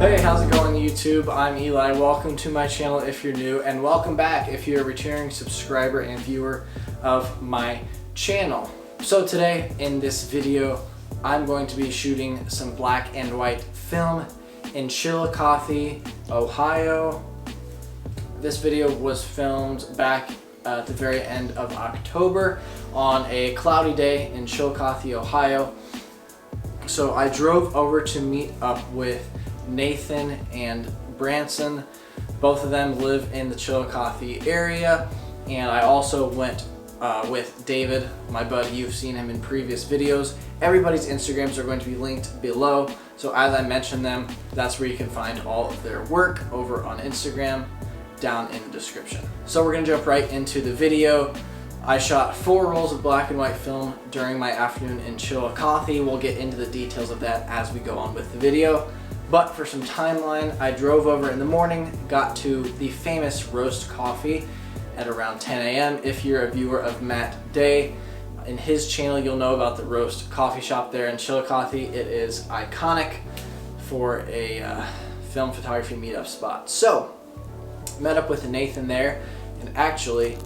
Hey, how's it going YouTube? I'm Eli. Welcome to my channel if you're new, and welcome back if you're a returning subscriber and viewer of my channel. So today in this video, I'm going to be shooting some black and white film in Chillicothe, Ohio. This video was filmed back at the very end of October on a cloudy day in Chillicothe, Ohio. So I drove over to meet up with Nathan and Branson. Both of them live in the Chillicothe area, and I also went with David, my buddy. You've seen him in previous videos. Everybody's Instagrams are going to be linked below, so as I mentioned them, that's where you can find all of their work over on Instagram down in the description. So we're gonna jump right into the video. I shot 4 rolls of black and white film during my afternoon in Chillicothe. We'll get into the details of that as we go on with the video. But for some timeline, I drove over in the morning, got to the famous Roast Coffee at around 10 a.m. If you're a viewer of Matt Day, in his channel you'll know about the Roast Coffee shop there in Chillicothe. It is iconic for a film photography meetup spot. So, met up with Nathan there, and actually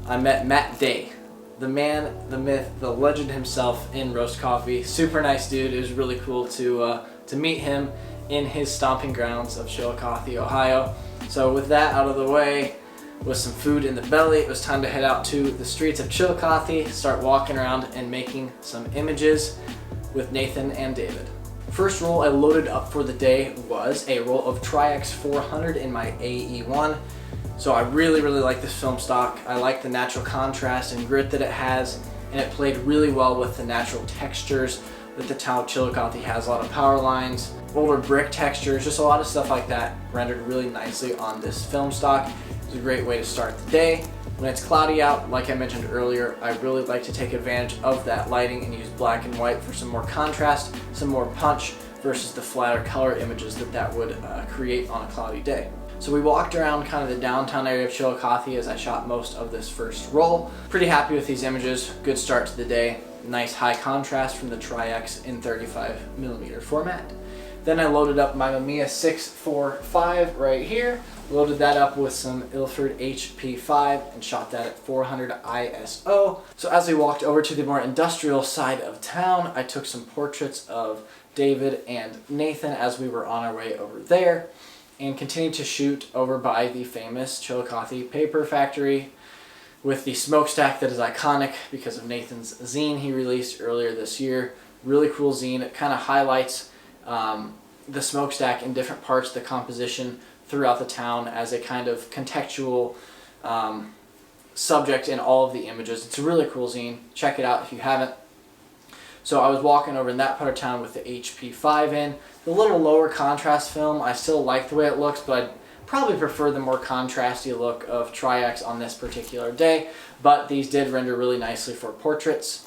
I met Matt Day, the man, the myth, the legend himself in Roast Coffee. Super nice dude. It was really cool to meet him in his stomping grounds of Chillicothe, Ohio. So with that out of the way, with some food in the belly, it was time to head out to the streets of Chillicothe, start walking around and making some images with Nathan and David. First roll I loaded up for the day was a roll of Tri-X 400 in my AE1. So I really like this film stock. I like the natural contrast and grit that it has, and it played really well with the natural textures that the town of Chillicothe has. A lot of power lines, older brick textures, just a lot of stuff like that rendered really nicely on this film stock. It's a great way to start the day. When it's cloudy out, like I mentioned earlier, I really like to take advantage of that lighting and use black and white for some more contrast, some more punch versus the flatter color images that would create on a cloudy day. So we walked around kind of the downtown area of Chillicothe as I shot most of this first roll. Pretty happy with these images. Good start to the day. Nice high contrast from the Tri-X in 35mm format. Then I loaded up my Mamiya 645 right here. Loaded that up with some Ilford HP5 and shot that at 400 ISO. So as we walked over to the more industrial side of town, I took some portraits of David and Nathan as we were on our way over there, and continued to shoot over by the famous Chillicothe paper factory with the smokestack that is iconic because of Nathan's zine he released earlier this year. Really cool zine. It kind of highlights the smokestack in different parts of the composition throughout the town as a kind of contextual subject in all of the images. It's a really cool zine. Check it out if you haven't. So I was walking over in that part of town with the HP5 in. The little lower contrast film, I still like the way it looks, but I'd probably prefer the more contrasty look of Tri-X on this particular day. But these did render really nicely for portraits.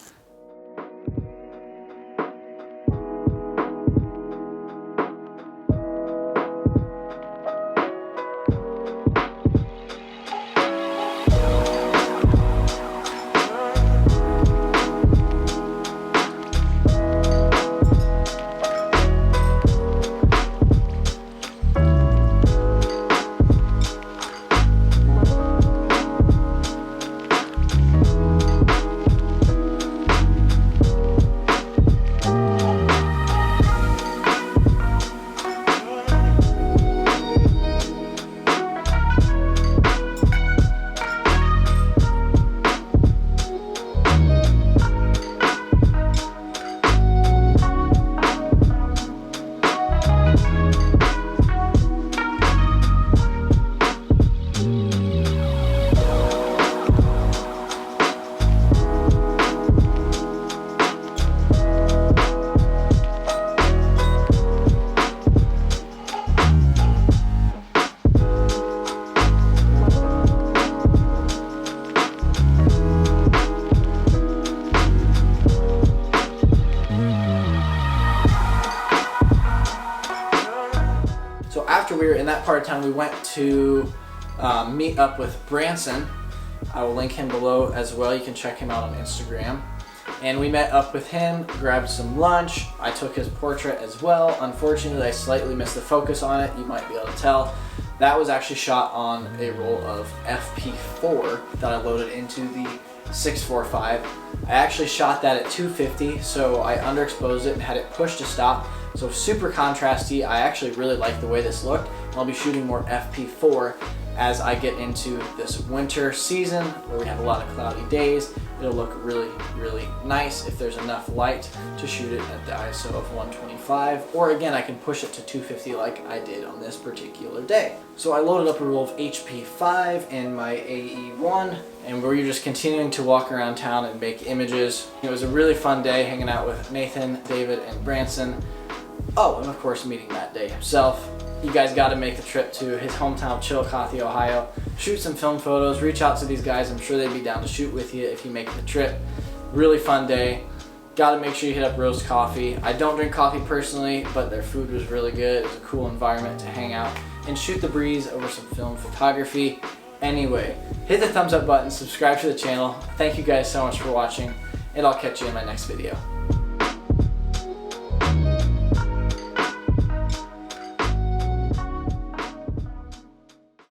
After we were in that part of town, we went to meet up with Branson. I will link him below as well. You can check him out on Instagram. and we met up with him, grabbed some lunch. I took his portrait as well. Unfortunately, I slightly missed the focus on it. You might be able to tell. That was actually shot on a roll of FP4 that I loaded into the 645. I actually shot that at 250, so I underexposed it and had it pushed to stop. So super contrasty. I actually really like the way this looked. I'll be shooting more FP4 as I get into this winter season where we have a lot of cloudy days. It'll look really, really nice if there's enough light to shoot it at the ISO of 125, or again, I can push it to 250 like I did on this particular day. So I loaded up a roll of HP5 and my AE1, and we were just continuing to walk around town and make images. It was a really fun day hanging out with Nathan, David, and Branson. Oh, and of course meeting Matt Day himself. You guys got to make the trip to his hometown of Chillicothe, Ohio. Shoot some film photos, reach out to these guys. I'm sure they'd be down to shoot with you if you make the trip. Really fun day. Got to make sure you hit up Roast Coffee. I don't drink coffee personally, but their food was really good. It was a cool environment to hang out and shoot the breeze over some film photography. Anyway, hit the thumbs up button, subscribe to the channel. Thank you guys so much for watching, and I'll catch you in my next video.